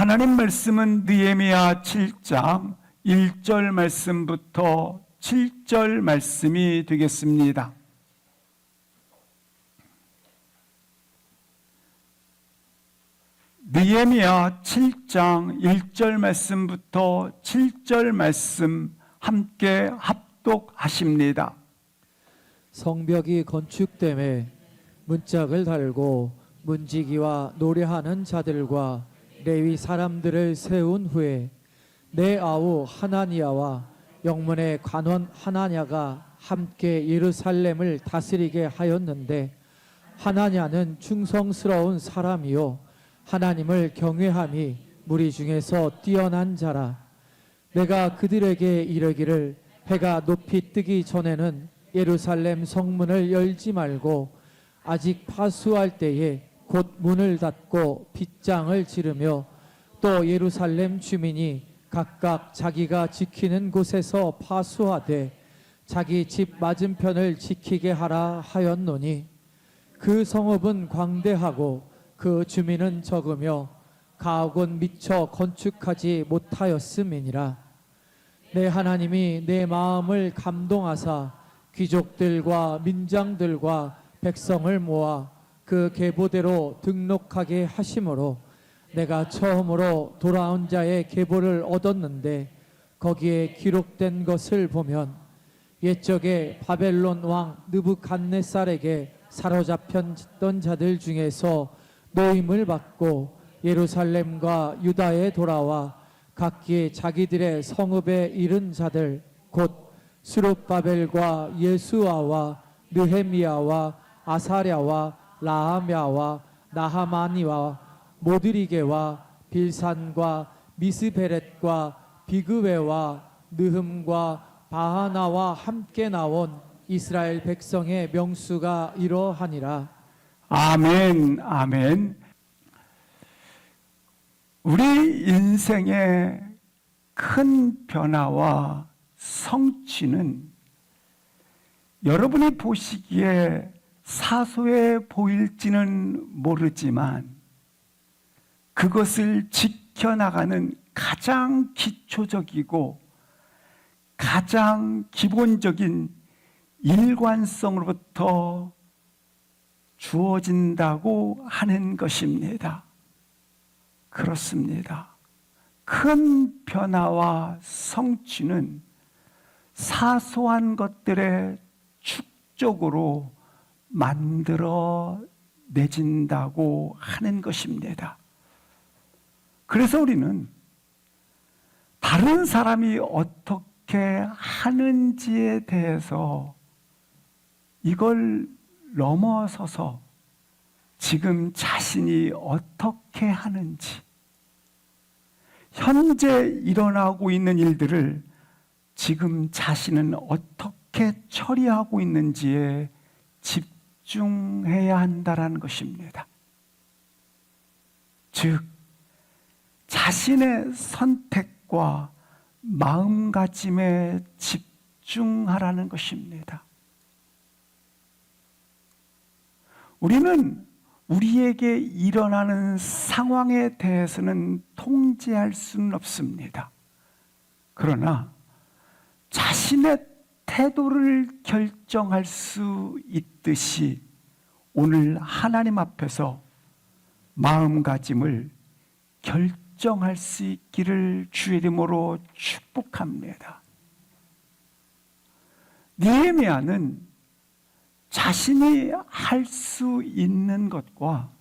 하나님 말씀은 느헤미야 7장 1절 말씀부터 7절 말씀이 되겠습니다. 느헤미야 7장 1절 말씀부터 7절 말씀 함께 합독하십니다. 성벽이 건축됨에 문짝을 달고 문지기와 노래하는 자들과 레위 사람들을 세운 후에 내 아우 하나니아와 영문의 관원 하나냐가 함께 예루살렘을 다스리게 하였는데, 하나냐는 충성스러운 사람이요 하나님을 경외함이 무리 중에서 뛰어난 자라. 내가 그들에게 이르기를 해가 높이 뜨기 전에는 예루살렘 성문을 열지 말고 아직 파수할 때에 곧 문을 닫고 빗장을 지르며 또 예루살렘 주민이 각각 자기가 지키는 곳에서 파수하되 자기 집 맞은편을 지키게 하라 하였노니, 그 성읍은 광대하고 그 주민은 적으며 가옥은 미처 건축하지 못하였음이니라. 내 하나님이 내 마음을 감동하사 귀족들과 민장들과 백성을 모아 그 계보대로 등록하게 하심으로 내가 처음으로 돌아온 자의 계보를 얻었는데, 거기에 기록된 것을 보면 옛적에 바벨론 왕 느부갓네살에게 사로잡혔던 자들 중에서 노임을 받고 예루살렘과 유다에 돌아와 각기 자기들의 성읍에 이른 자들, 곧 스룹바벨과 예수아와 느헤미야와 아사랴와 라하랴와 나하마니와 모드리게와 빌산과 미스베렛과 비그웨와 느흠과 바하나와 함께 나온 이스라엘 백성의 명수가 이러하니라. 아멘, 아멘. 우리 인생의 큰 변화와 성취는 여러분이 보시기에 사소해 보일지는 모르지만 그것을 지켜나가는 가장 기초적이고 가장 기본적인 일관성으로부터 주어진다고 하는 것입니다. 그렇습니다. 큰 변화와 성취는 사소한 것들의 축적으로 만들어 내진다고 하는 것입니다. 그래서 우리는 다른 사람이 어떻게 하는지에 대해서 이걸 넘어서서 지금 자신이 어떻게 하는지, 현재 일어나고 있는 일들을 지금 자신은 어떻게 처리하고 있는지에 집중해야 한다는 것입니다. 즉, 자신의 선택과 마음가짐에 집중하라는 것입니다. 우리는 우리에게 일어나는 상황에 대해서는 통제할 수는 없습니다. 그러나 자신의 태도를 결정할 수 있듯이 오늘 하나님 앞에서 마음가짐을 결정할 수 있기를 주의 이름으로 축복합니다. 느헤미야는 자신이 할 수 있는 것과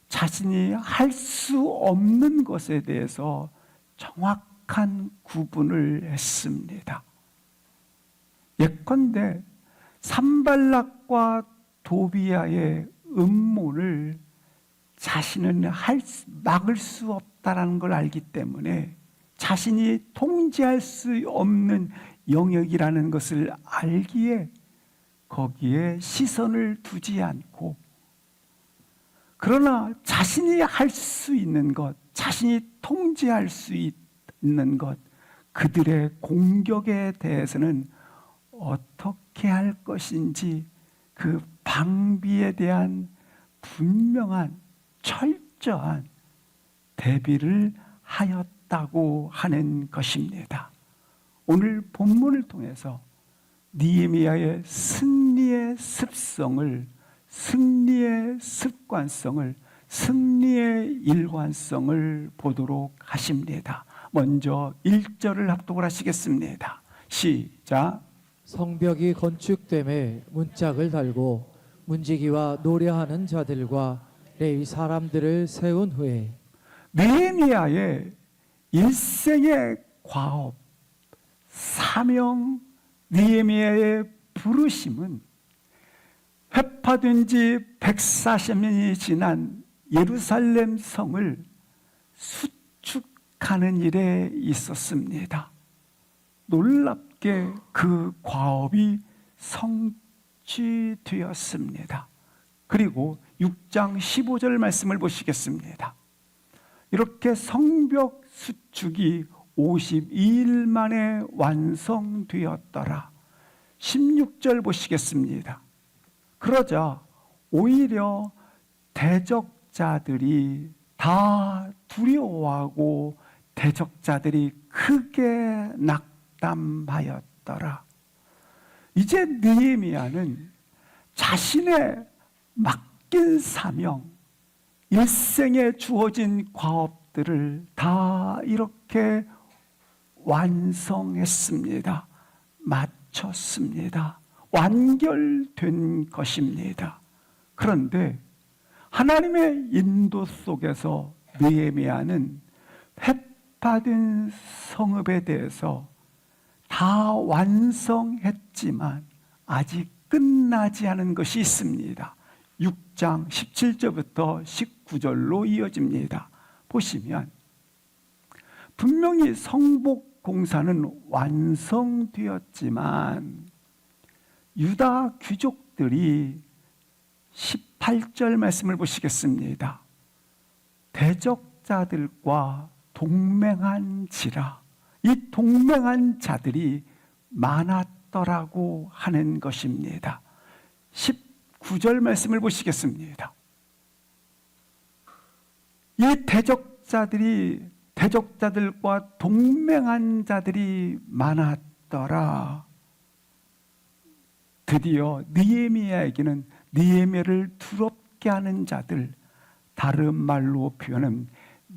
자신이 할 수 없는 것에 대해서 정확한 구분을 했습니다. 예컨대 산발락과 도비야의 음모를 자신은 막을 수 없다는 걸 알기 때문에 자신이 통제할 수 없는 영역이라는 것을 알기에 거기에 시선을 두지 않고, 그러나 자신이 할 수 있는 것, 자신이 통제할 수 있는 것, 그들의 공격에 대해서는 어떻게 할 것인지 그 방비에 대한 분명한 철저한 대비를 하였다고 하는 것입니다. 오늘 본문을 통해서 느헤미야의 승리의 습성을, 승리의 습관성을, 승리의 일관성을 보도록 하십니다. 먼저 1절을 합독을 하시겠습니다. 시작. 성벽이 건축됨에 문짝을 달고 문지기와 노래하는 자들과 레위 사람들을 세운 후에. 느헤미야의 일생의 과업, 사명, 느헤미야의 부르심은 회파된 지 140년이 지난 예루살렘 성을 수축하는 일에 있었습니다. 놀랍게 그 과업이 성취되었습니다. 그리고 6장 15절 말씀을 보시겠습니다. 이렇게 성벽 수축이 52일 만에 완성되었더라. 16절 보시겠습니다. 그러자 오히려 대적자들이 다 두려워하고 대적자들이 크게 낙담하였더라. 이제 느헤미야는 자신의 맡긴 사명, 일생에 주어진 과업들을 다 이렇게 완성했습니다. 마쳤습니다. 완결된 것입니다. 그런데 하나님의 인도 속에서 느헤미야는 회파된 성읍에 대해서 다 완성했지만 아직 끝나지 않은 것이 있습니다. 6장 17절부터 19절로 이어집니다. 보시면 분명히 성복 공사는 완성되었지만 유다 귀족들이 18절 말씀을 보시겠습니다. 대적자들과 동맹한지라, 이 동맹한 자들이 많았더라고 하는 것입니다. 19절 말씀을 보시겠습니다. 이 대적자들과 동맹한 자들이 많았더라. 드디어 느헤미야에게는 느헤미야를 두렵게 하는 자들, 다른 말로 표현은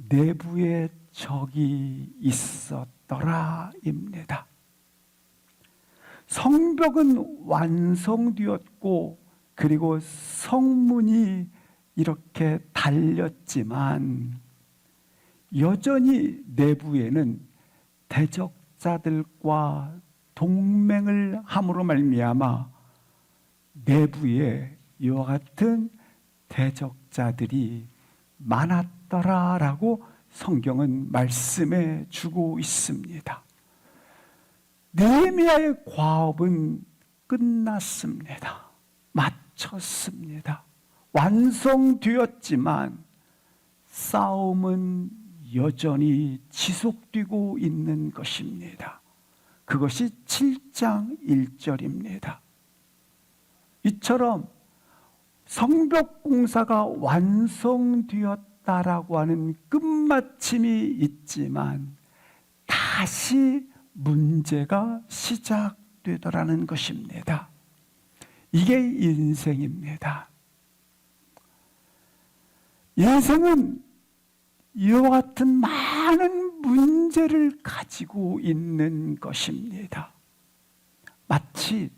내부의 적이 있었더라입니다. 성벽은 완성되었고 그리고 성문이 이렇게 달렸지만 여전히 내부에는 대적자들과 동맹을 함으로 말미암아 내부에 이와 같은 대적자들이 많았더라라고 성경은 말씀해 주고 있습니다. 느헤미야의 과업은 끝났습니다. 마쳤습니다. 완성되었지만 싸움은 여전히 지속되고 있는 것입니다. 그것이 7장 1절입니다. 이처럼 성벽 공사가 완성되었다라고 하는 끝마침이 있지만 다시 문제가 시작되더라는 것입니다. 이게 인생입니다. 인생은 이와 같은 많은 문제를 가지고 있는 것입니다. 마치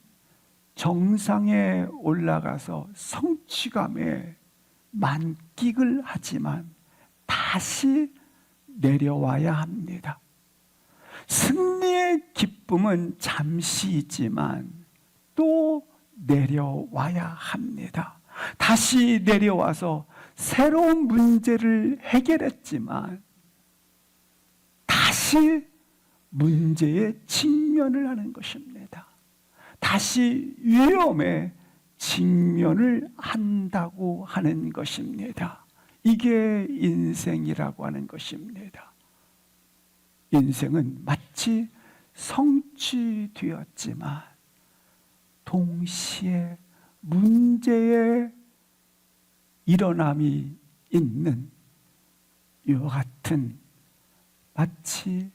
정상에 올라가서 성취감에 만끽을 하지만 다시 내려와야 합니다. 승리의 기쁨은 잠시이지만 또 내려와야 합니다. 다시 내려와서 새로운 문제를 해결했지만 다시 문제에 직면을 하는 것입니다. 다시 위험에 직면을 한다고 하는 것입니다. 이게 인생이라고 하는 것입니다. 인생은 마치 성취되었지만 동시에 문제의 일어남이 있는 이와 같은 마치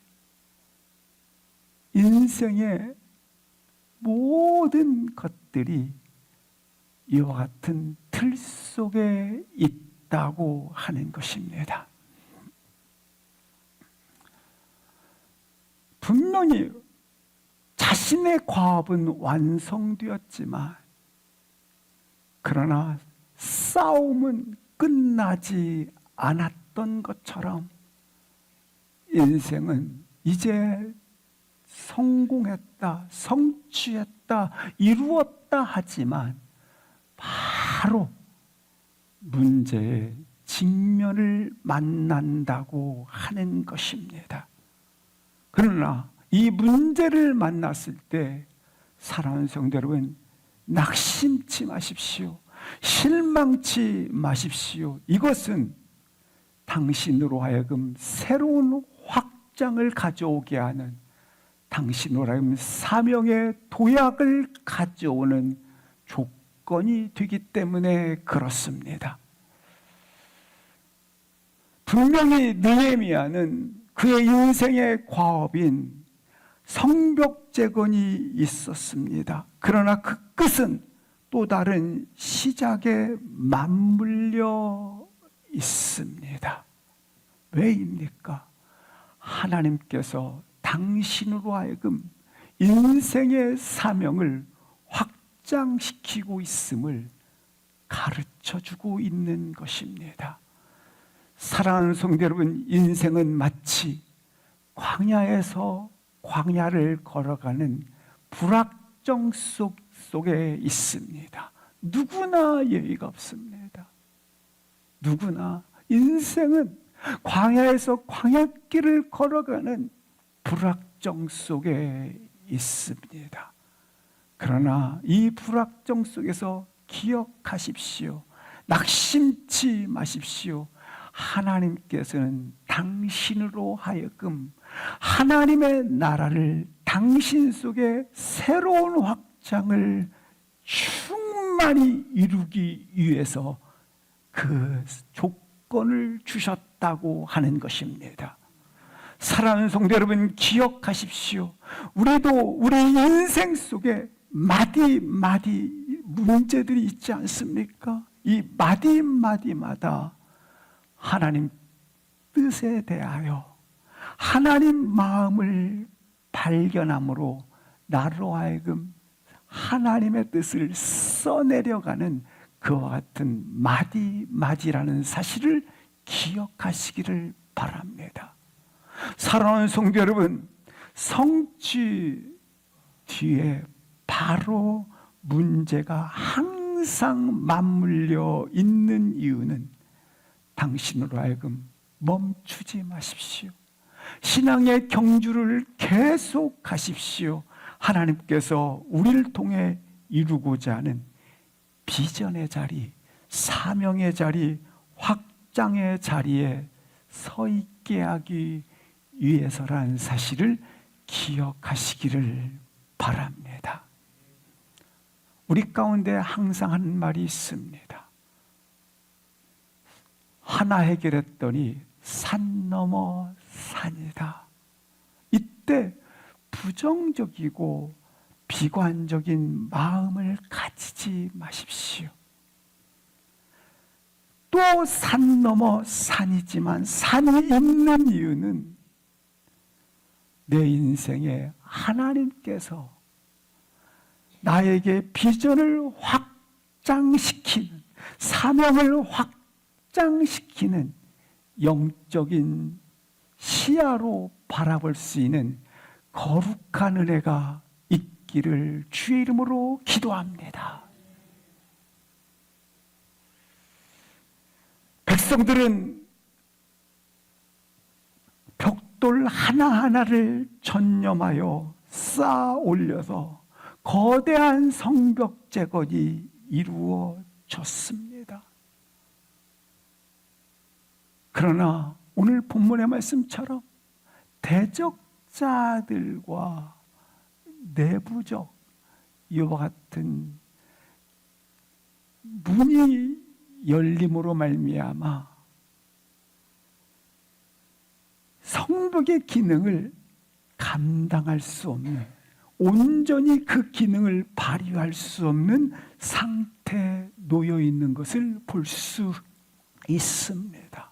인생의 모든 것들이 이와 같은 틀 속에 있다고 하는 것입니다. 분명히 자신의 과업은 완성되었지만 그러나 싸움은 끝나지 않았던 것처럼 인생은 이제 성공했다, 성취했다, 이루었다 하지만 바로 문제의 직면을 만난다고 하는 것입니다. 그러나 이 문제를 만났을 때 사랑하는 성도 여러분, 낙심치 마십시오. 실망치 마십시오. 이것은 당신으로 하여금 새로운 확장을 가져오게 하는, 당신으로 하여금 사명의 도약을 가져오는 조건이 되기 때문에 그렇습니다. 분명히 느헤미야는 그의 인생의 과업인 성벽재건이 있었습니다. 그러나 그 끝은 또 다른 시작에 맞물려 있습니다. 왜입니까? 하나님께서 당신으로 하여금 인생의 사명을 확장시키고 있음을 가르쳐주고 있는 것입니다. 사랑하는 성도 여러분, 인생은 마치 광야에서 광야를 걸어가는 불확정 속에 있습니다. 누구나 예의가 없습니다. 누구나 인생은 광야에서 광야길을 걸어가는 불확정 속에 있습니다. 그러나 이 불확정 속에서 기억하십시오. 낙심치 마십시오. 하나님께서는 당신으로 하여금 하나님의 나라를 당신 속에 새로운 확장을 충만히 이루기 위해서 그 조건을 주셨다고 하는 것입니다. 사랑하는 성도 여러분, 기억하십시오. 우리도 우리 인생 속에 마디마디 문제들이 있지 않습니까? 이 마디마디마다 하나님 뜻에 대하여 하나님 마음을 발견함으로 나로 하여금 하나님의 뜻을 써내려가는 그와 같은 마디마디라는 사실을 기억하시기를 바랍니다. 사랑하는 성도 여러분, 성취 뒤에 바로 문제가 항상 맞물려 있는 이유는 당신으로 하여금 멈추지 마십시오. 신앙의 경주를 계속하십시오. 하나님께서 우리를 통해 이루고자 하는 비전의 자리, 사명의 자리, 확장의 자리에 서 있게 하기 위해서라는 사실을 기억하시기를 바랍니다. 우리 가운데 항상 하는 말이 있습니다. 하나 해결했더니 산 넘어 산이다. 이때 부정적이고 비관적인 마음을 가지지 마십시오. 또 산 넘어 산이지만 산이 있는 이유는 내 인생에 하나님께서 나에게 비전을 확장시키는, 사명을 확장시키는 영적인 시야로 바라볼 수 있는 거룩한 은혜가 있기를 주의 이름으로 기도합니다. 백성들은 벽돌 하나하나를 전념하여 쌓아 올려서 거대한 성벽 재건이 이루어졌습니다. 그러나 오늘 본문의 말씀처럼 대적자들과 내부적 이와 같은 문이 열림으로 말미암아 성벽의 기능을 감당할 수 없는, 온전히 그 기능을 발휘할 수 없는 상태에 놓여 있는 것을 볼 수 있습니다.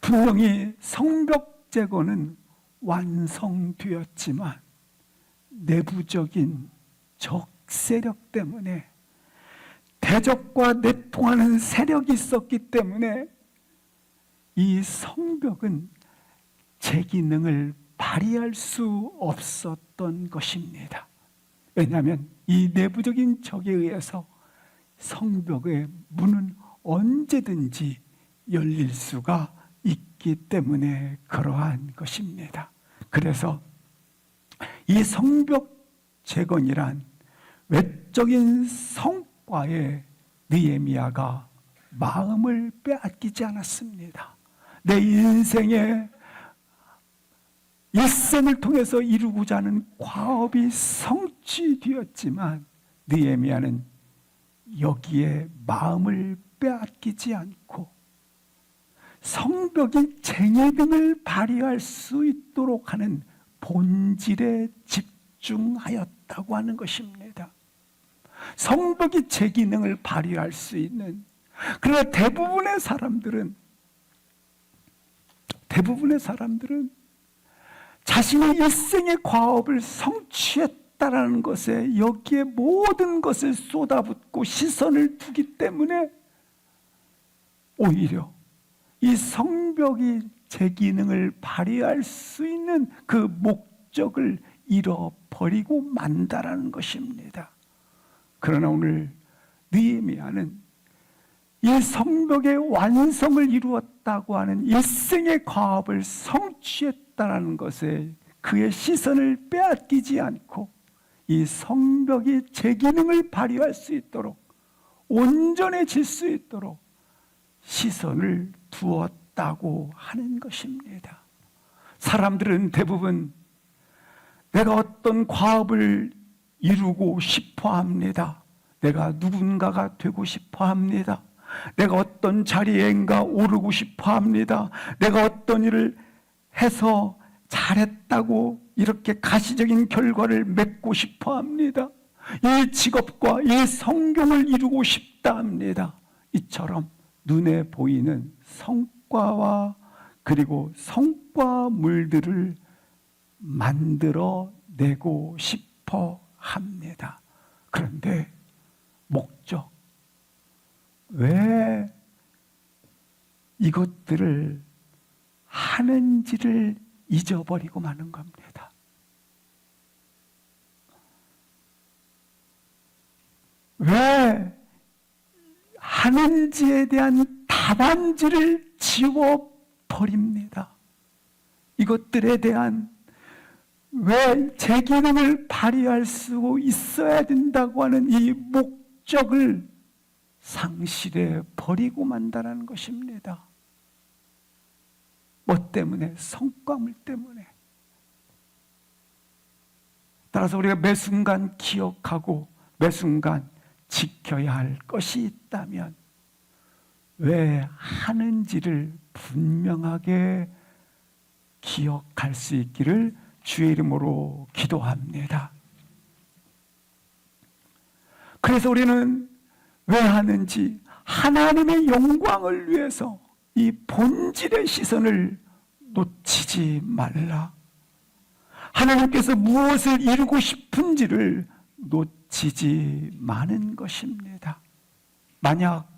분명히 성벽 제거는 완성되었지만 내부적인 적 세력 때문에, 대적과 내통하는 세력이 있었기 때문에 이 성벽은 제 기능을 발휘할 수 없었던 것입니다. 왜냐하면 이 내부적인 적에 의해서 성벽의 문은 언제든지 열릴 수가 있기 때문에 그러한 것입니다. 그래서 이 성벽 재건이란 외적인 성과에 느헤미야가 마음을 빼앗기지 않았습니다. 내 인생에 일생을 통해서 이루고자 하는 과업이 성취되었지만 느헤미야는 여기에 마음을 빼앗기지 않고 성벽이 쟁여등을 발휘할 수 있도록 하는 본질에 집중하였다고 하는 것입니다. 성벽이 제 기능을 발휘할 수 있는, 그러나 대부분의 사람들은 자신의 일생의 과업을 성취했다라는 것에 여기에 모든 것을 쏟아붓고 시선을 두기 때문에 오히려 이 성벽이 제 기능을 발휘할 수 있는 그 목적을 잃어버리고 만다라는 것입니다. 그러나 오늘 느헤미야는 이 성벽의 완성을 이루었다고 하는 일생의 과업을 성취했다는 것에 그의 시선을 빼앗기지 않고 이 성벽이 제 기능을 발휘할 수 있도록, 온전해질 수 있도록 시선을 두었다고 하는 것입니다. 사람들은 대부분 내가 어떤 과업을 이루고 싶어 합니다. 내가 누군가가 되고 싶어 합니다. 내가 어떤 자리에인가 오르고 싶어 합니다. 내가 어떤 일을 해서 잘했다고 이렇게 가시적인 결과를 맺고 싶어 합니다. 이 직업과 이 성공을 이루고 싶다 합니다. 이처럼 눈에 보이는 성과와 그리고 성과물들을 만들어내고 싶어 합니다. 그런데 목적, 왜 이것들을 하는지를 잊어버리고 마는 겁니다. 왜 하는지에 대한 답안지를 지워버립니다. 이것들에 대한 왜 제 기능을 발휘할 수 있어야 된다고 하는 이 목적을 상실해 버리고 만다라는 것입니다. 뭐 때문에? 성과물 때문에. 따라서 우리가 매 순간 기억하고 매 순간 지켜야 할 것이 있다면 왜 하는지를 분명하게 기억할 수 있기를 주의 이름으로 기도합니다. 그래서 우리는 왜 하는지, 하나님의 영광을 위해서 이 본질의 시선을 놓치지 말라. 하나님께서 무엇을 이루고 싶은지를 놓치지 마는 것입니다. 만약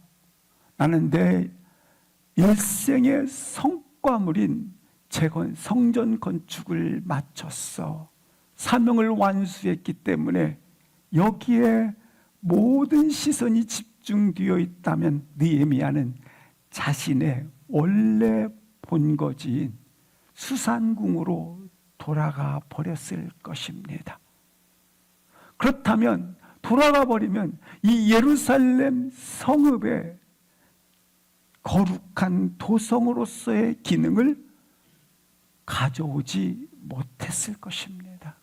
나는 내 일생의 성과물인 성전 건축을 마쳤어, 사명을 완수했기 때문에 여기에 모든 시선이 집중되어 있다면 느헤미야는 자신의 원래 본거지인 수산궁으로 돌아가 버렸을 것입니다. 그렇다면 돌아가 버리면 이 예루살렘 성읍의 거룩한 도성으로서의 기능을 가져오지 못했을 것입니다.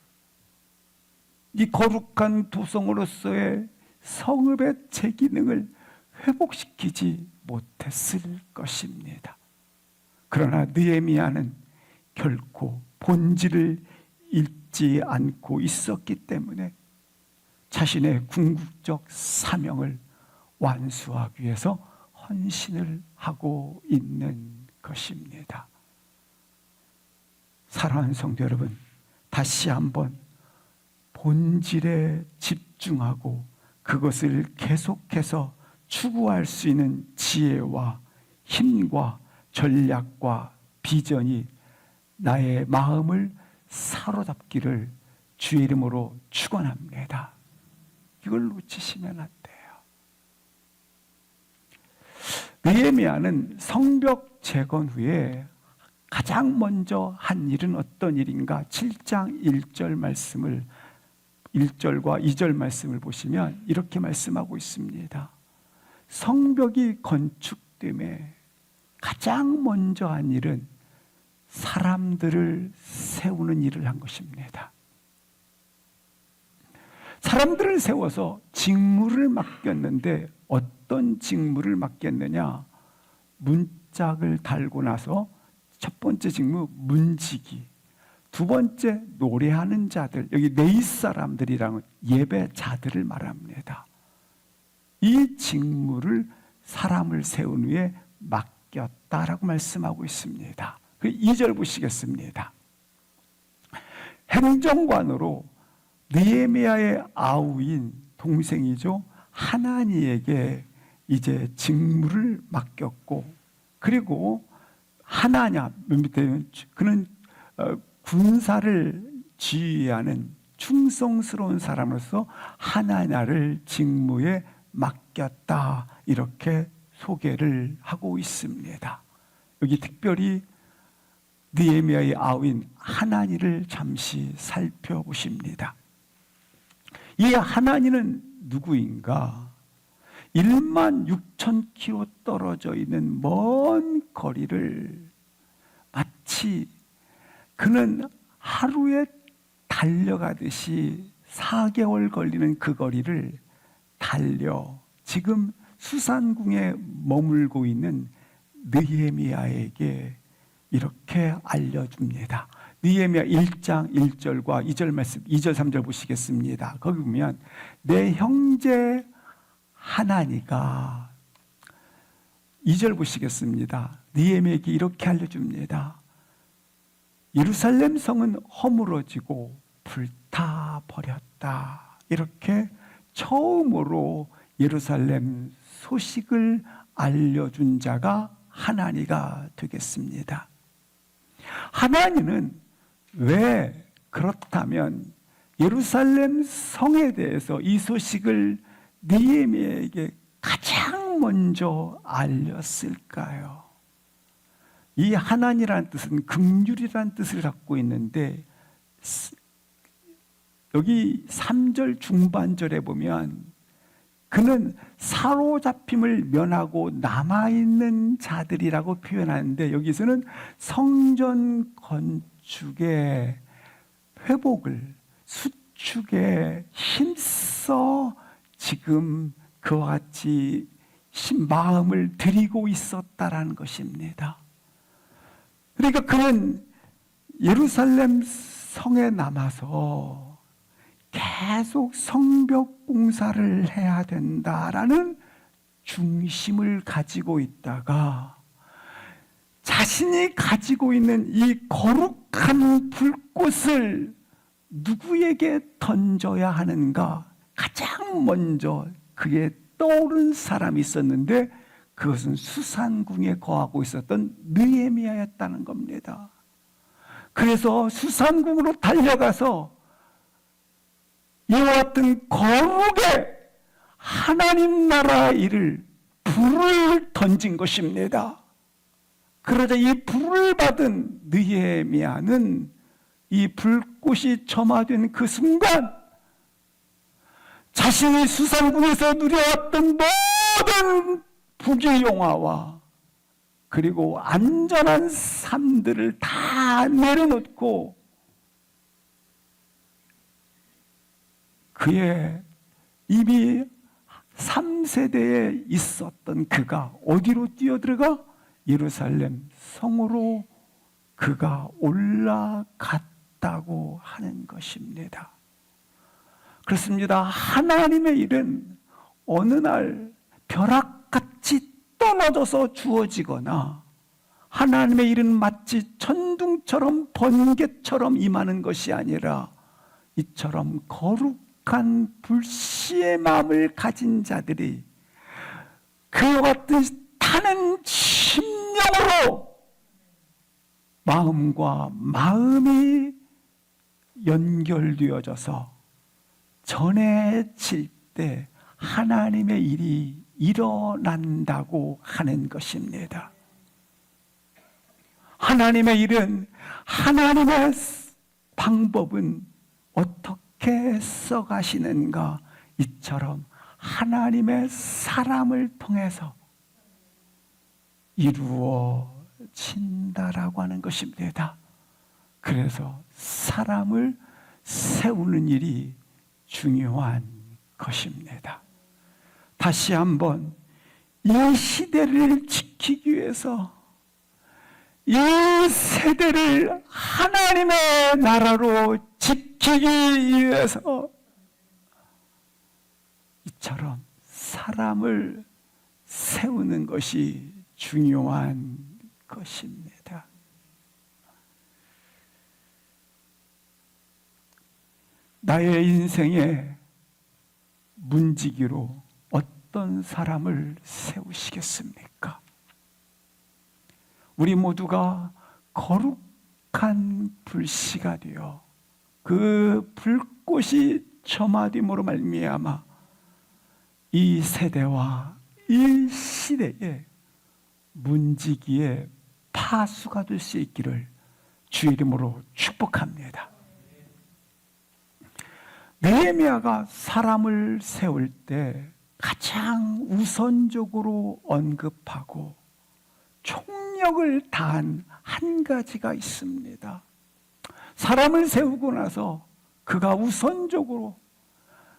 이 거룩한 도성으로서의 성읍의 제 기능을 회복시키지 못했을 것입니다. 그러나 느헤미야는 결코 본질을 잃지 않고 있었기 때문에 자신의 궁극적 사명을 완수하기 위해서 헌신을 하고 있는 것입니다. 사랑하는 성도 여러분, 다시 한번 본질에 집중하고 그것을 계속해서 추구할 수 있는 지혜와 힘과 전략과 비전이 나의 마음을 사로잡기를 주의 이름으로 축원합니다. 이걸 놓치시면 안 돼요. 느헤미야는 성벽 재건 후에 가장 먼저 한 일은 어떤 일인가? 7장 1절 말씀을 1절과 2절 말씀을 보시면 이렇게 말씀하고 있습니다. 성벽이 건축됨에 가장 먼저 한 일은 사람들을 세우는 일을 한 것입니다. 사람들을 세워서 직무를 맡겼는데 어떤 직무를 맡겼느냐? 문짝을 달고 나서 첫 번째 직무 문지기, 두 번째 노래하는 자들, 여기 네이 사람들이랑 예배자들을 말합니다. 이 직무를 사람을 세운 후에 맡겼다라고 말씀하고 있습니다. 그 2절 보시겠습니다. 행정관으로 느헤미야의 아우인 동생이죠, 하나니에게 이제 직무를 맡겼고, 그리고 하나냐, 그는 군사를 지휘하는 충성스러운 사람으로서 하나냐를 직무에 맡겼다, 이렇게 소개를 하고 있습니다. 여기 특별히 느헤미야의 아우인 하나니를 잠시 살펴보십니다. 이 하나니는 누구인가? 1만 6천 킬로 떨어져 있는 먼 거리를 마치 그는 하루에 달려가듯이 4개월 걸리는 그 거리를 달려 지금 수산궁에 머물고 있는 느헤미야에게 이렇게 알려줍니다. 느헤미야 1장 1절과 2절 말씀, 2절 3절 보시겠습니다. 거기 보면 내 형제 하나니가, 2절 보시겠습니다. 느헤미야에게 이렇게 알려줍니다. 예루살렘 성은 허물어지고 불타버렸다. 이렇게 처음으로 예루살렘 소식을 알려준 자가 하나니가 되겠습니다. 하나니는 왜 그렇다면 예루살렘 성에 대해서 이 소식을 느헤미야에게 가장 먼저 알렸을까요? 이 하나니라는 뜻은 긍휼이라는 뜻을 갖고 있는데, 여기 3절 중반절에 보면 그는 사로잡힘을 면하고 남아있는 자들이라고 표현하는데, 여기서는 성전 건축의 회복을, 수축에 힘써 지금 그와 같이 마음을 들이고 있었다라는 것입니다. 그러니까 그는 예루살렘 성에 남아서 계속 성벽 공사를 해야 된다라는 중심을 가지고 있다가 자신이 가지고 있는 이 거룩한 불꽃을 누구에게 던져야 하는가? 가장 먼저 그에 떠오른 사람이 있었는데 그것은 수산궁에 거하고 있었던 느헤미야였다는 겁니다. 그래서 수산궁으로 달려가서 이와 같은 거룩의 하나님 나라 일을 불을 던진 것입니다. 그러자 이 불을 받은 느헤미야는 이 불꽃이 점화된 그 순간 자신이 수산궁에서 누려왔던 모든 부귀영화와 그리고 안전한 삶들을 다 내려놓고 그의 이미 3세대에 있었던 그가 어디로 뛰어들어가? 예루살렘 성으로 그가 올라갔다고 하는 것입니다. 그렇습니다. 하나님의 일은 어느 날 벼락같이 떨어져서 주어지거나 하나님의 일은 마치 천둥처럼 번개처럼 임하는 것이 아니라 이처럼 거룩한 불씨의 마음을 가진 자들이 그와 같은 타는 심령으로 마음과 마음이 연결되어져서 전해질 때 하나님의 일이 일어난다고 하는 것입니다. 하나님의 일은, 하나님의 방법은 어떻게 써가시는가, 이처럼 하나님의 사람을 통해서 이루어진다라고 하는 것입니다. 그래서 사람을 세우는 일이 중요한 것입니다. 다시 한번 이 시대를 지키기 위해서, 이 세대를 하나님의 나라로 지키기 위해서 이처럼 사람을 세우는 것이 중요한 것입니다. 나의 인생의 문지기로 어떤 사람을 세우시겠습니까? 우리 모두가 거룩한 불씨가 되어 그 불꽃이 점화됨으로 말미암아 이 세대와 이 시대에 문지기의 파수가 될 수 있기를 주 이름으로 축복합니다. 느헤미야가 사람을 세울 때 가장 우선적으로 언급하고 총력을 다한 한 가지가 있습니다. 사람을 세우고 나서 그가 우선적으로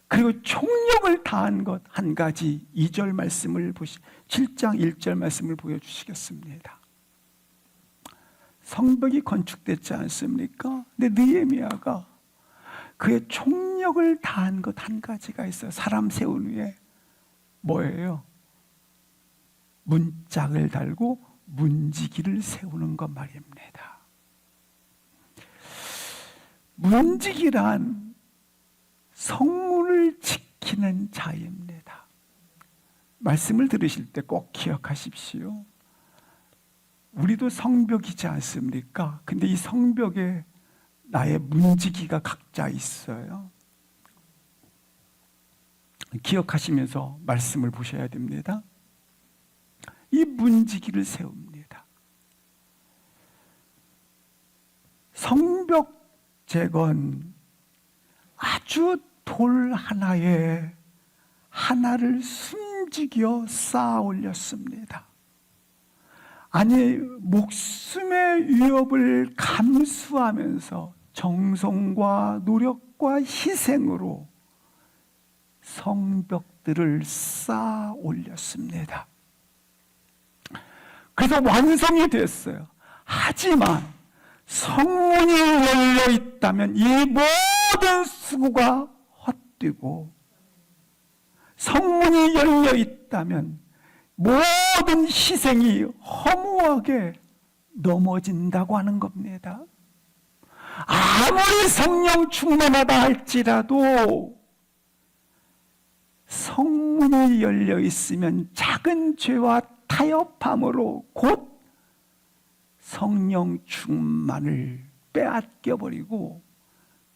그리고 총력을 다한 것 한 가지, 2절 말씀을 7장 1절 말씀을 보여주시겠습니다. 성벽이 건축됐지 않습니까? 근데 느헤미야가 그의 총력을 다한 것 한 가지가 있어요. 사람 세운 후에 뭐예요? 문짝을 달고 문지기를 세우는 것 말입니다. 문지기란 성문을 지키는 자입니다. 말씀을 들으실 때 꼭 기억하십시오. 우리도 성벽이지 않습니까? 근데 이 성벽에 나의 문지기가 각자 있어요. 기억하시면서 말씀을 보셔야 됩니다. 이 문지기를 세웁니다. 성벽 재건, 아주 돌 하나에 하나를 숨지겨 쌓아 올렸습니다. 아니, 목숨의 위협을 감수하면서 정성과 노력과 희생으로 성벽들을 쌓아 올렸습니다. 그래서 완성이 됐어요. 하지만 성문이 열려 있다면 이 모든 수고가 헛되고, 성문이 열려 있다면 모든 희생이 허무하게 넘어진다고 하는 겁니다. 아무리 성령 충만하다 할지라도 성문이 열려 있으면 작은 죄와 타협함으로 곧 성령 충만을 빼앗겨 버리고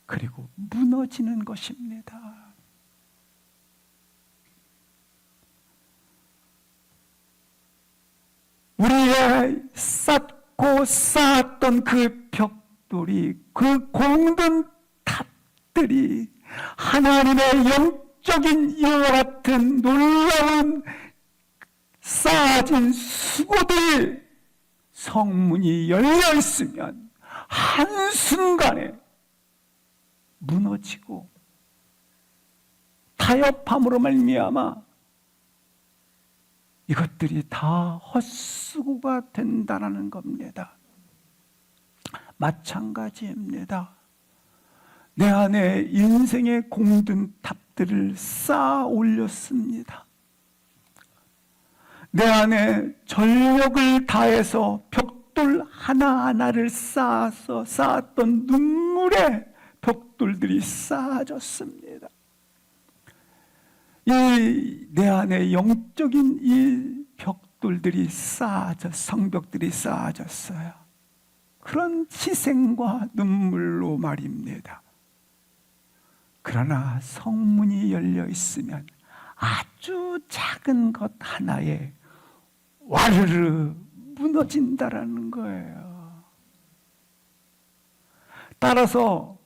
그리고 무너지는 것입니다. 우리의 쌓고 쌓았던 그 벽돌이, 그 공든 탑들이 하나님의 영적인 이와 같은 놀라운 쌓아진 수고들이 성문이 열려 있으면 한순간에 무너지고 타협함으로 말미암아 이것들이 다 헛수고가 된다는 겁니다. 마찬가지입니다. 내 안에 인생의 공든 탑들을 쌓아 올렸습니다. 내 안에 전력을 다해서 벽돌 하나하나를 쌓았던 눈물의 벽돌들이 쌓아졌습니다. 이 내 안에 영적인 이 벽돌들이 성벽들이 쌓아졌어요. 그런 희생과 눈물로 말입니다. 그러나 성문이 열려 있으면 아주 작은 것 하나에 와르르 무너진다라는 거예요. 따라서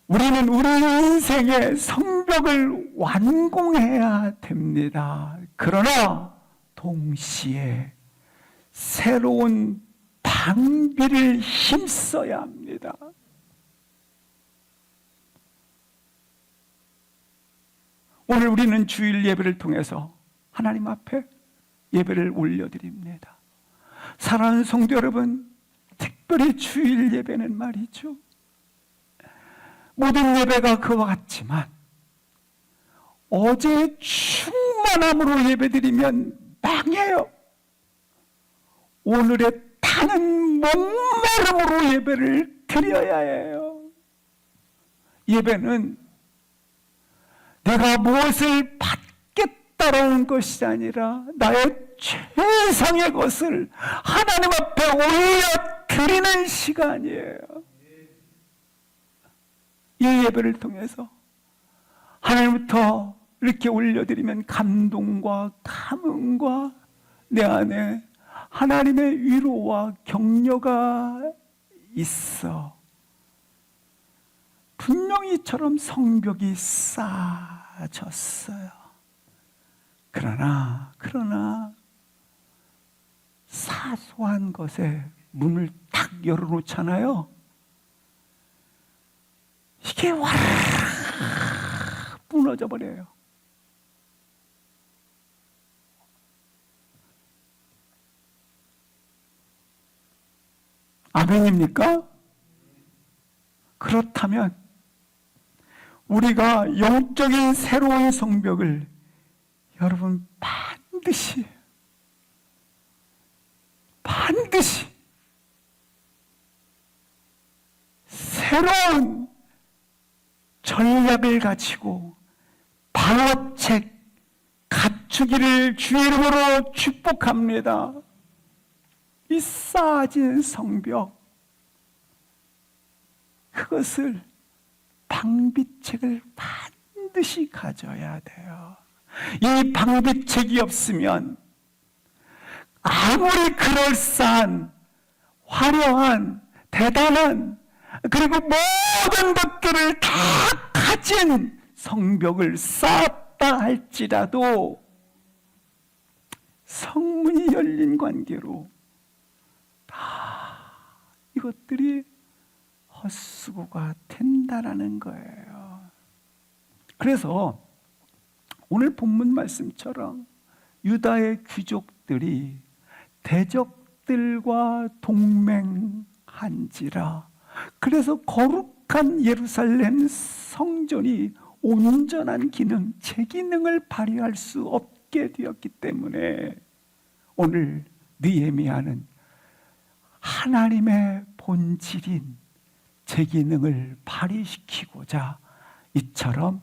우리는 우리 인생의 성벽을 완공해야 됩니다. 그러나 동시에 새로운 방비를 힘써야 합니다. 오늘 우리는 주일 예배를 통해서 하나님 앞에 예배를 올려드립니다. 사랑하는 성도 여러분, 특별히 주일 예배는 말이죠. 모든 예배가 그와 같지만 어제 충만함으로 예배드리면 망해요. 오늘의 타는 목마름으로 예배를 드려야 해요. 예배는 내가 무엇을 받겠다라는 것이 아니라 나의 최상의 것을 하나님 앞에 올려 드리는 시간이에요. 이 예배를 통해서 하나님부터 이렇게 올려드리면 감동과 감흥과 내 안에 하나님의 위로와 격려가 있어. 분명히 이처럼 성벽이 쌓아졌어요. 그러나 사소한 것에 문을 탁 열어놓잖아요. 이게 와르르 무너져 버려요. 아멘입니까? 그렇다면 우리가 영적인 새로운 성벽을 여러분 반드시 새로운 전략을 가지고 방어책 갖추기를 주의 이름으로 축복합니다. 이 쌓아진 성벽, 그것을 방비책을 반드시 가져야 돼요. 이 방비책이 없으면 아무리 그럴싸한, 화려한, 대단한, 그리고 모든 것들을 다 가진 성벽을 쌓았다 할지라도 성문이 열린 관계로 다 이것들이 헛수고가 된다라는 거예요. 그래서 오늘 본문 말씀처럼 유다의 귀족들이 대적들과 동맹한지라, 그래서 거룩한 예루살렘 성전이 온전한 기능, 제 기능을 발휘할 수 없게 되었기 때문에 오늘 느헤미야는 하나님의 본질인 제 기능을 발휘시키고자 이처럼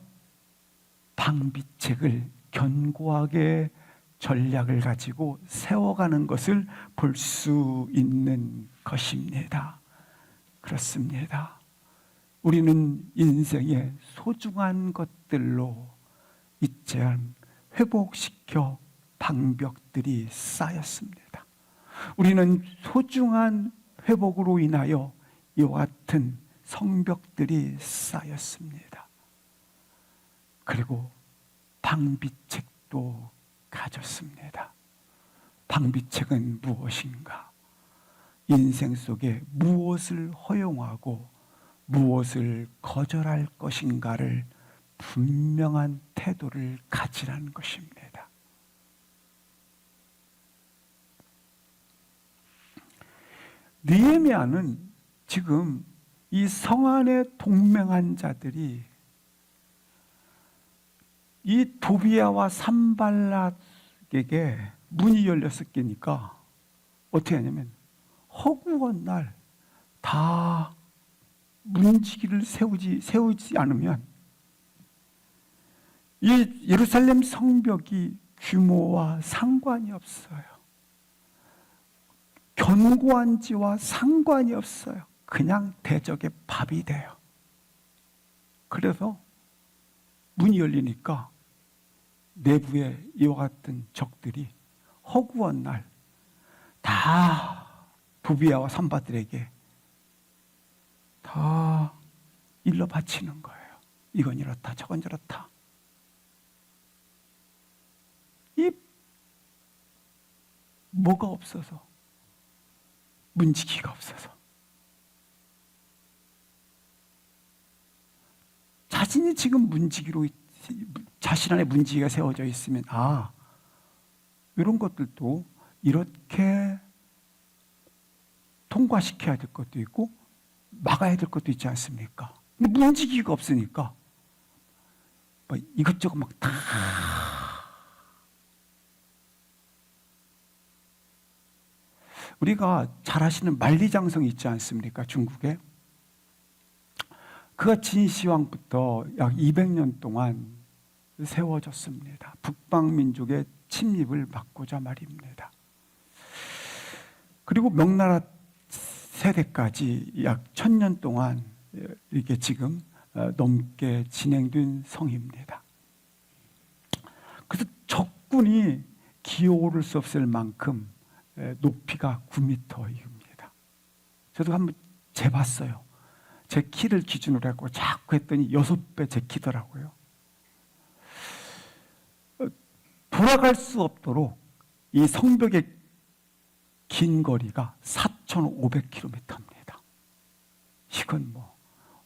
방비책을 견고하게 전략을 가지고 세워가는 것을 볼 수 있는 것입니다. 그렇습니다. 우리는 인생의 소중한 것들로 이제는 회복시켜 방벽들이 쌓였습니다. 우리는 소중한 회복으로 인하여 이와 같은 성벽들이 쌓였습니다. 그리고 방비책도 가졌습니다. 방비책은 무엇인가? 인생 속에 무엇을 허용하고 무엇을 거절할 것인가를 분명한 태도를 가지라는 것입니다. 느헤미야는 지금 이 성 안에 동맹한 자들이 이 도비야와 산발락에게 문이 열렸었으니까 어떻게 하냐면 허구한 날 다 문지기를 세우지 않으면 이 예루살렘 성벽이 규모와 상관이 없어요. 견고한 지와 상관이 없어요. 그냥 대적의 밥이 돼요. 그래서 문이 열리니까 내부에 이와 같은 적들이 허구한 날 다 도비야와 산바들에게 다 일러 바치는 거예요. 이건 이렇다, 저건 저렇다. 이 뭐가 없어서, 문지기가 없어서. 자신이 지금 문지기로, 자신 안에 문지기가 세워져 있으면 이런 것들도 이렇게 통과시켜야 될 것도 있고 막아야 될 것도 있지 않습니까? 근데 문지기가 없으니까 뭐 이것저것 막 다 우리가 잘 아시는 만리장성이 있지 않습니까? 중국에. 그가 진시황부터 약 200년 동안 세워졌습니다. 북방민족의 침입을 막고자 말입니다. 그리고 명나라 세대까지 약 1000년 동안 이게 지금 넘게 진행된 성입니다. 그래서 적군이 기어오를 수 없을 만큼 높이가 9m입니다. 저도 한번 재봤어요. 제 키를 기준으로 해서 자꾸 했더니 6배 제 키더라고요. 돌아갈 수 없도록 이 성벽의 긴 거리가 4,500km입니다. 이건 뭐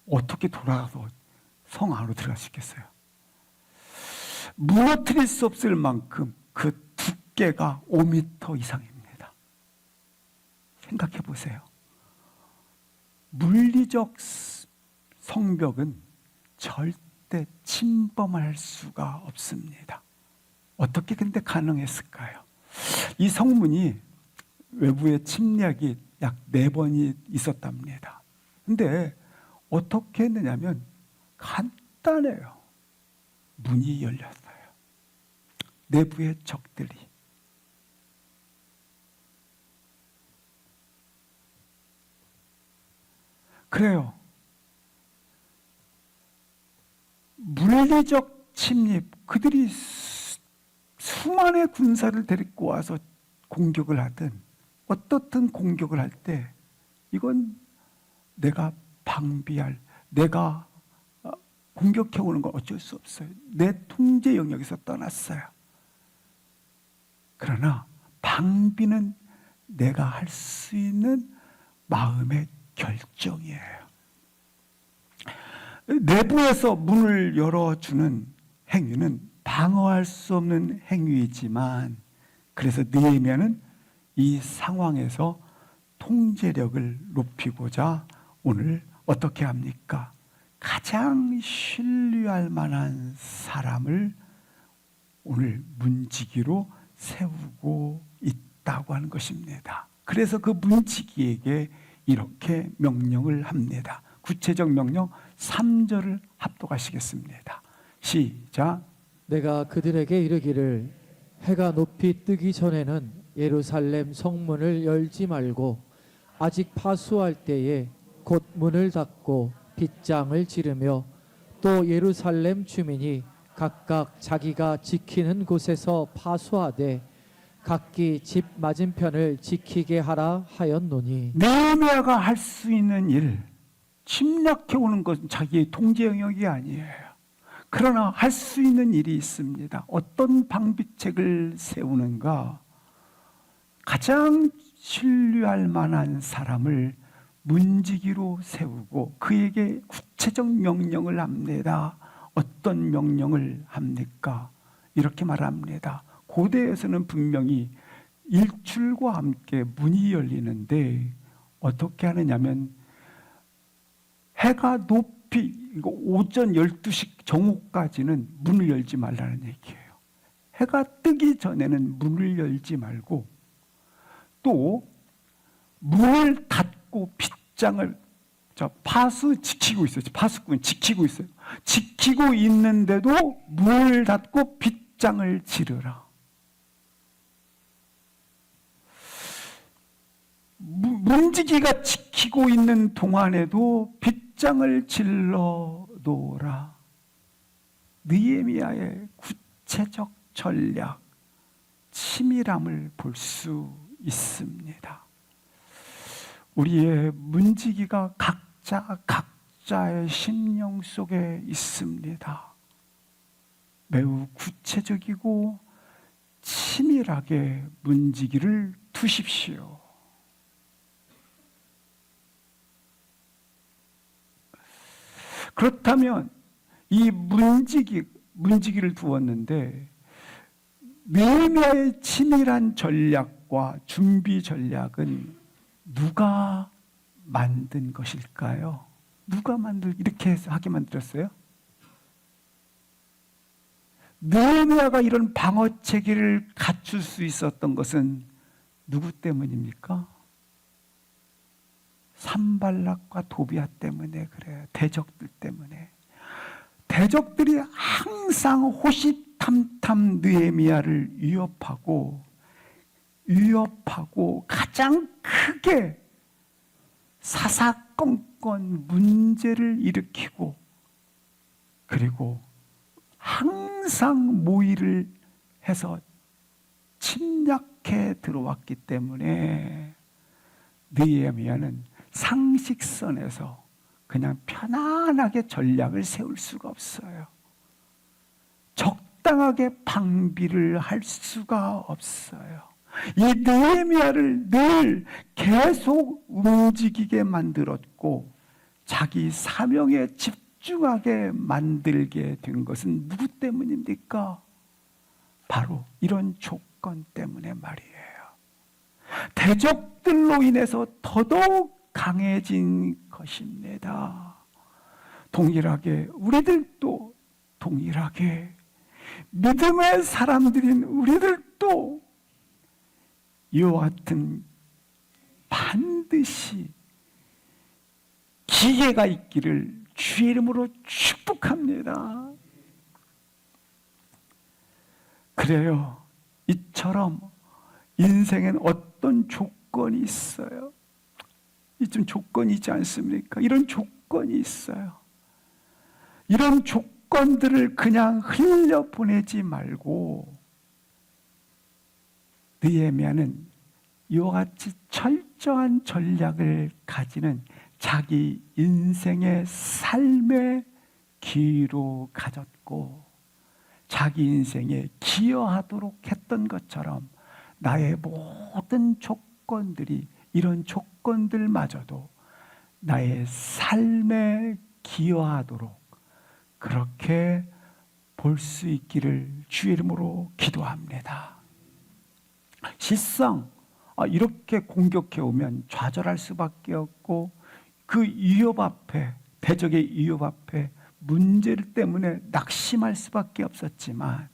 어떻게 돌아가서 성 안으로 들어갈 수 있겠어요? 무너뜨릴 수 없을 만큼 그 두께가 5m 이상입니다. 생각해 보세요. 물리적 성벽은 절대 침범할 수가 없습니다. 어떻게 근데 가능했을까요? 이 성문이 외부의 침략이 약 4번이 있었답니다. 근데 어떻게 했느냐면 간단해요. 문이 열렸어요. 내부의 적들이. 그래요. 물리적 침입, 그들이 수만의 군사를 데리고 와서 공격을 하든 어떻든 공격을 할 때 이건 내가 방비할, 내가 공격해 오는 건 어쩔 수 없어요. 내 통제 영역에서 떠났어요. 그러나 방비는 내가 할 수 있는 마음의 결정이에요. 내부에서 문을 열어주는 행위는 방어할 수 없는 행위이지만, 그래서 느헤미야는 이 상황에서 통제력을 높이고자 오늘 어떻게 합니까? 가장 신뢰할 만한 사람을 오늘 문지기로 세우고 있다고 하는 것입니다. 그래서 그 문지기에게 이렇게 명령을 합니다. 구체적 명령 3절을 합독하시겠습니다. 시작. 내가 그들에게 이르기를 해가 높이 뜨기 전에는 예루살렘 성문을 열지 말고 아직 파수할 때에 곧 문을 닫고 빗장을 지르며 또 예루살렘 주민이 각각 자기가 지키는 곳에서 파수하되 각기 집 맞은편을 지키게 하라 하였노니. 느헤미야가 할 수 있는 일, 침략해 오는 것은 자기의 통제 영역이 아니에요. 그러나 할 수 있는 일이 있습니다. 어떤 방비책을 세우는가? 가장 신뢰할 만한 사람을 문지기로 세우고 그에게 구체적 명령을 합니다. 어떤 명령을 합니까? 이렇게 말합니다. 고대에서는 분명히 일출과 함께 문이 열리는데 어떻게 하느냐면 해가 높이 이거 오전 12시 정오까지는 문을 열지 말라는 얘기예요. 해가 뜨기 전에는 문을 열지 말고 또 문을 닫고 빗장을 파수 지키고 있어요. 파수꾼 지키고 있어요. 지키고 있는데도 문을 닫고 빗장을 지르라. 문지기가 지키고 있는 동안에도 빗장을 질러 놓으라. 느헤미야의 구체적 전략, 치밀함을 볼 수 있습니다. 우리의 문지기가 각자의 심령 속에 있습니다. 매우 구체적이고 치밀하게 문지기를 두십시오. 그렇다면 이 문지기를 두었는데 느헤미야의 치밀한 전략과 준비 전략은 누가 만든 것일까요? 누가 이렇게 하게 만들었어요? 느헤미야가 이런 방어 체계를 갖출 수 있었던 것은 누구 때문입니까? 산발락과 도비아 때문에 그래요. 대적들 때문에. 대적들이 항상 호시탐탐 느헤미야를 위협하고 가장 크게 사사건건 문제를 일으키고 그리고 항상 모의를 해서 침략해 들어왔기 때문에 느헤미야는 상식선에서 그냥 편안하게 전략을 세울 수가 없어요. 적당하게 방비를 할 수가 없어요. 이 느헤미야를 늘 계속 움직이게 만들었고 자기 사명에 집중하게 만들게 된 것은 누구 때문입니까? 바로 이런 조건 때문에 말이에요. 대적들로 인해서 더더욱 강해진 것입니다. 동일하게 우리들도 동일하게 믿음의 사람들인 우리들도 이와 같은 반드시 기회가 있기를 주의 이름으로 축복합니다. 그래요. 이처럼 인생엔 어떤 조건이 있어요. 이좀 조건이 있지 않습니까? 이런 조건이 있어요. 이런 조건들을 그냥 흘려보내지 말고 느헤미야는 이와 같이 철저한 전략을 가지는 자기 인생의 삶의 기로 가졌고 자기 인생에 기여하도록 했던 것처럼 나의 모든 조건들이 이런 조건들마저도 나의 삶에 기여하도록 그렇게 볼 수 있기를 주의 이름으로 기도합니다. 실상 이렇게 공격해 오면 좌절할 수밖에 없고 그 위협 앞에 대적의 위협 앞에 문제를 때문에 낙심할 수밖에 없었지만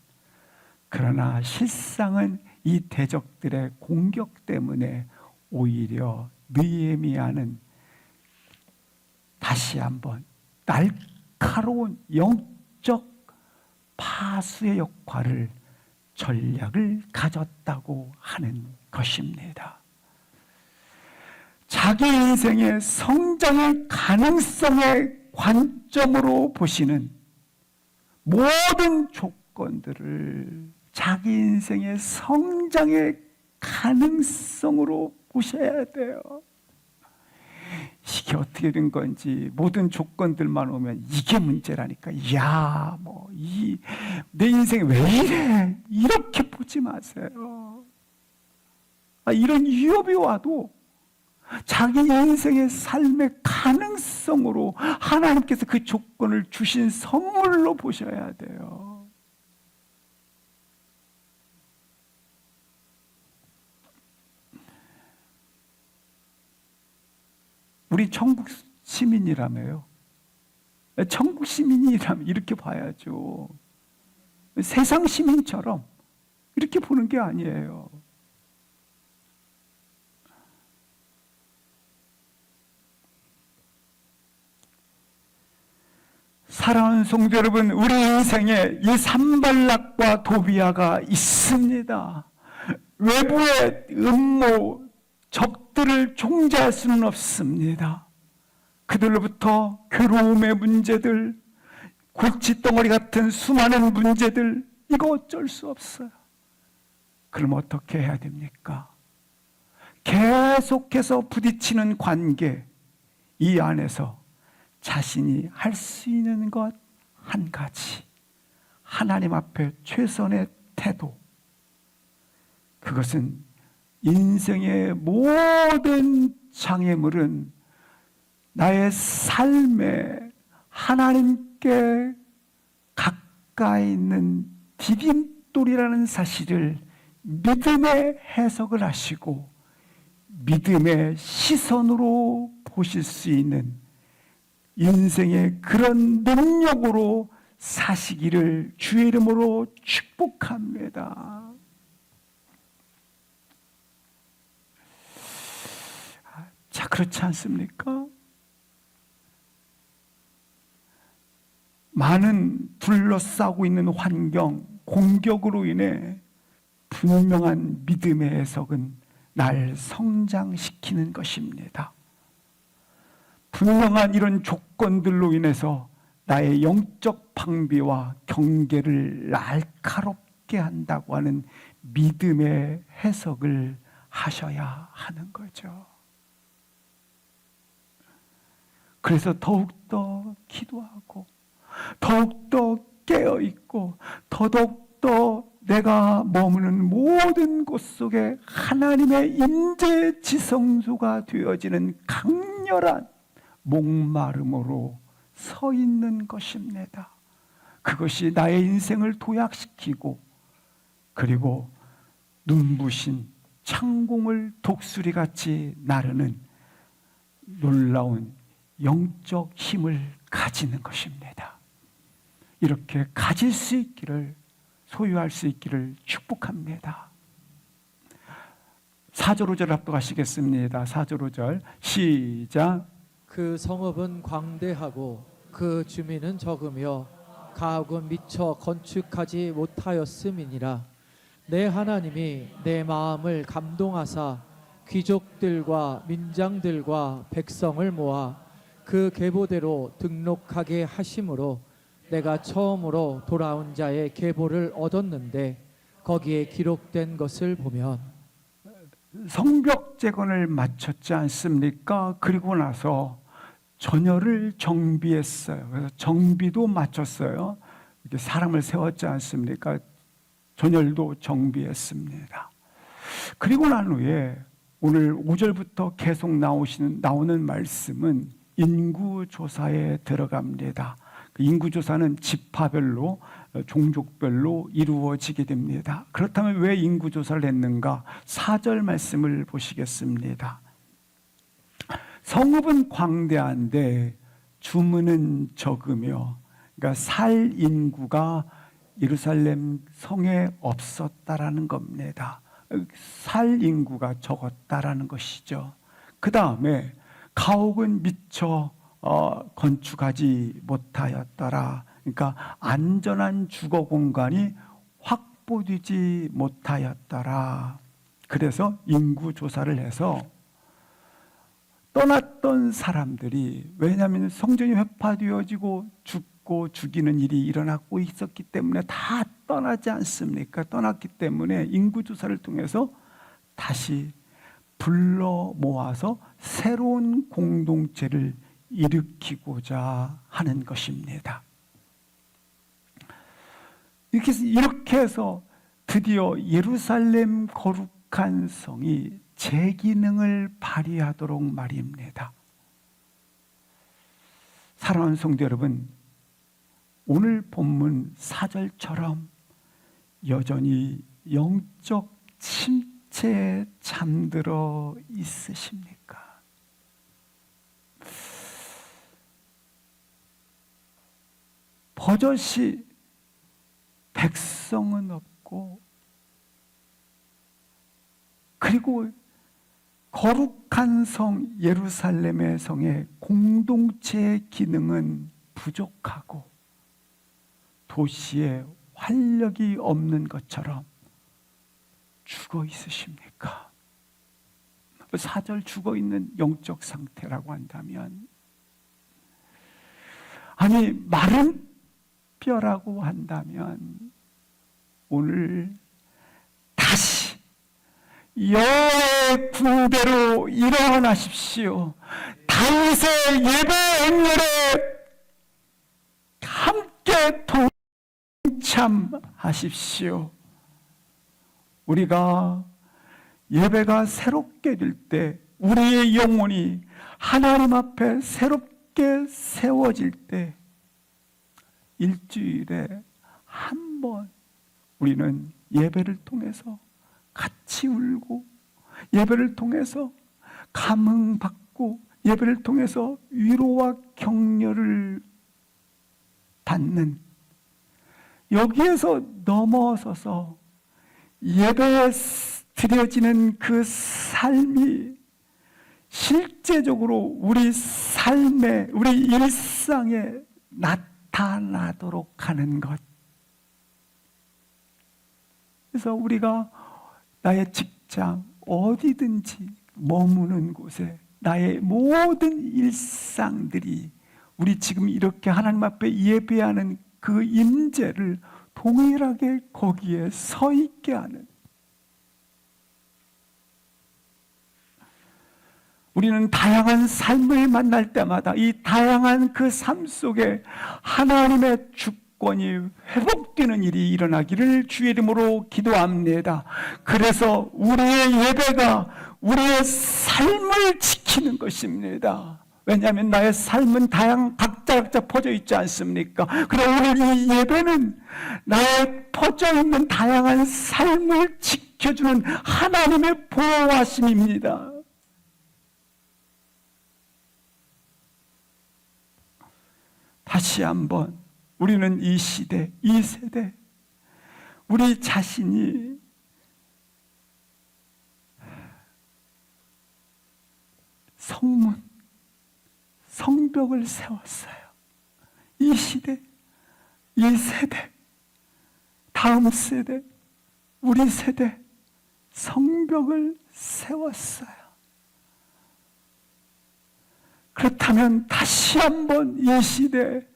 그러나 실상은 이 대적들의 공격 때문에 오히려 느헤미야는 다시 한번 날카로운 영적 파수의 역할을 전략을 가졌다고 하는 것입니다. 자기 인생의 성장의 가능성의 관점으로 보시는 모든 조건들을 자기 인생의 성장의 가능성으로 보셔야 돼요. 이게 어떻게 된 건지 모든 조건들만 오면 이게 문제라니까. 내 인생이 왜 이래? 이렇게 보지 마세요. 이런 위협이 와도 자기 인생의 삶의 가능성으로 하나님께서 그 조건을 주신 선물로 보셔야 돼요. 우리 천국 시민이라며요. 천국 시민이라면 이렇게 봐야죠. 세상 시민처럼 이렇게 보는 게 아니에요. 사랑하는 성도 여러분, 우리 인생에 이 산발락과 도비아가 있습니다. 외부의 음모, 적들을 종지할 수는 없습니다. 그들로부터 괴로움의 문제들, 골칫덩어리 같은 수많은 문제들, 이거 어쩔 수 없어요. 그럼 어떻게 해야 됩니까? 계속해서 부딪히는 관계, 이 안에서 자신이 할 수 있는 것 한 가지, 하나님 앞에 최선의 태도, 그것은 인생의 모든 장애물은 나의 삶에 하나님께 가까이 있는 디딤돌이라는 사실을 믿음의 해석을 하시고 믿음의 시선으로 보실 수 있는 인생의 그런 능력으로 사시기를 주의 이름으로 축복합니다. 자, 그렇지 않습니까? 많은 둘러싸고 있는 환경, 공격으로 인해 분명한 믿음의 해석은 날 성장시키는 것입니다. 분명한 이런 조건들로 인해서 나의 영적 방비와 경계를 날카롭게 한다고 하는 믿음의 해석을 하셔야 하는 거죠. 그래서 더욱더 기도하고 더욱더 깨어있고 더욱더 내가 머무는 모든 곳 속에 하나님의 임재 지성소가 되어지는 강렬한 목마름으로 서 있는 것입니다. 그것이 나의 인생을 도약시키고 그리고 눈부신 창공을 독수리같이 나르는 놀라운 영적 힘을 가지는 것입니다. 이렇게 가질 수 있기를, 소유할 수 있기를 축복합니다. 4절 5절 합독하시겠습니다. 4절 5절 시작. 그 성읍은 광대하고 그 주민은 적으며 가옥은 미처 건축하지 못하였음이니라. 내 하나님이 내 마음을 감동하사 귀족들과 민장들과 백성을 모아 그 계보대로 등록하게 하심으로 내가 처음으로 돌아온 자의 계보를 얻었는데 거기에 기록된 것을 보면, 성벽 재건을 마쳤지 않습니까? 그리고 나서 전열을 정비했어요. 그래서 정비도 마쳤어요. 이렇게 사람을 세웠지 않습니까? 전열도 정비했습니다. 그리고 난 후에 오늘 5절부터 계속 나오는 말씀은 인구조사에 들어갑니다. 그 인구조사는 지파별로, 종족별로 이루어지게 됩니다. 그렇다면 왜 인구조사를 했는가? 4절 말씀을 보시겠습니다. 성읍은 광대한데 주문은 적으며, 그러니까 살 인구가 예루살렘 성에 없었다라는 겁니다. 살 인구가 적었다라는 것이죠. 그 다음에 가옥은 미처 건축하지 못하였더라. 그러니까 안전한 주거 공간이 확보되지 못하였더라. 그래서 인구 조사를 해서 떠났던 사람들이, 왜냐하면 성전이 회파되어지고 죽고 죽이는 일이 일어나고 있었기 때문에 다 떠나지 않습니까? 떠났기 때문에 인구조사를 통해서 다시 불러 모아서 새로운 공동체를 일으키고자 하는 것입니다. 이렇게 해서 드디어 예루살렘 거룩한 성이 제 기능을 발휘하도록 말입니다. 사랑하는 성도 여러분, 오늘 본문 4절처럼 여전히 영적 침체에 잠들어 있으십니까? 버젓이 백성은 없고, 그리고 거룩한 성 예루살렘의 성의 공동체의 기능은 부족하고 도시에 활력이 없는 것처럼 죽어 있으십니까? 4절 죽어 있는 영적 상태라고 한다면, 아니 마른 뼈라고 한다면 오늘 다시 여호와의 군대로 일어나십시오. 다윗의 예배 언열에 함께 동참하십시오. 우리가 예배가 새롭게 될 때, 우리의 영혼이 하나님 앞에 새롭게 세워질 때, 일주일에 한 번 우리는 예배를 통해서 같이 울고, 예배를 통해서 감흥받고, 예배를 통해서 위로와 격려를 받는, 여기에서 넘어서서 예배에 드려지는 그 삶이 실제적으로 우리 삶에, 우리 일상에 나타나도록 하는 것. 그래서 우리가 나의 직장, 어디든지 머무는 곳에 나의 모든 일상들이 우리 지금 이렇게 하나님 앞에 예배하는 그 임재를 동일하게 거기에 서 있게 하는, 우리는 다양한 삶을 만날 때마다 이 다양한 그 삶 속에 하나님의 주권이 회복되는 일이 일어나기를 주의 이름으로 기도합니다. 그래서 우리의 예배가 우리의 삶을 지키는 것입니다. 왜냐하면 나의 삶은 각자 퍼져 있지 않습니까? 그러나 오늘 이 예배는 나의 퍼져 있는 다양한 삶을 지켜주는 하나님의 보호하심입니다. 다시 한번 우리는 이 시대, 이 세대, 우리 자신이 성문, 성벽을 세웠어요. 이 시대, 이 세대, 다음 세대, 우리 세대, 성벽을 세웠어요. 그렇다면 다시 한번 이 시대,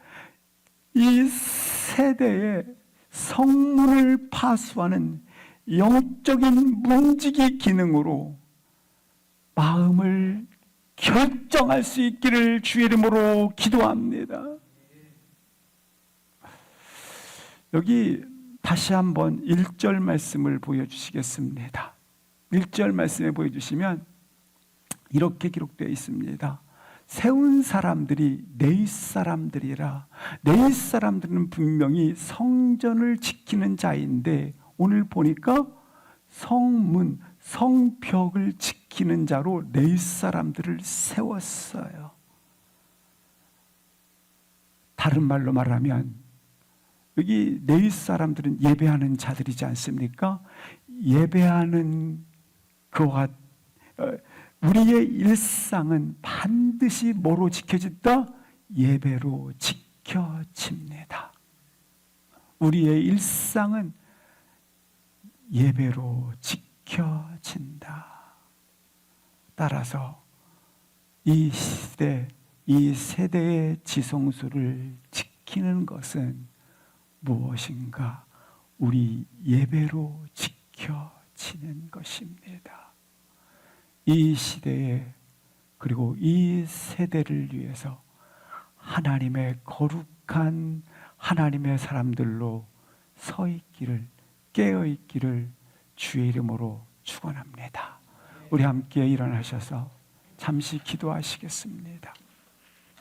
이 세대에 성문을 파수하는 영적인 문지기 기능으로 마음을 결정할 수 있기를 주의 이름으로 기도합니다. 여기 다시 한번 1절 말씀을 보여주시겠습니다. 1절 말씀에 보여주시면 이렇게 기록되어 있습니다. 세운 사람들이 네 사람들이라. 네 사람들은 분명히 성전을 지키는 자인데 오늘 보니까 성문, 성벽을 지키는 자로 네 사람들을 세웠어요. 다른 말로 말하면 여기 네 사람들은 예배하는 자들이지 않습니까? 예배하는 그와 우리의 일상은 반드시 뭐로 지켜진다? 예배로 지켜집니다. 우리의 일상은 예배로 지켜진다. 따라서 이 시대, 이 세대의 지성소를 지키는 것은 무엇인가? 우리 예배로 지켜지는 것입니다. 이 시대에 그리고 이 세대를 위해서 하나님의 거룩한 하나님의 사람들로 서 있기를, 깨어 있기를 주의 이름으로 축원합니다. 우리 함께 일어나셔서 잠시 기도하시겠습니다.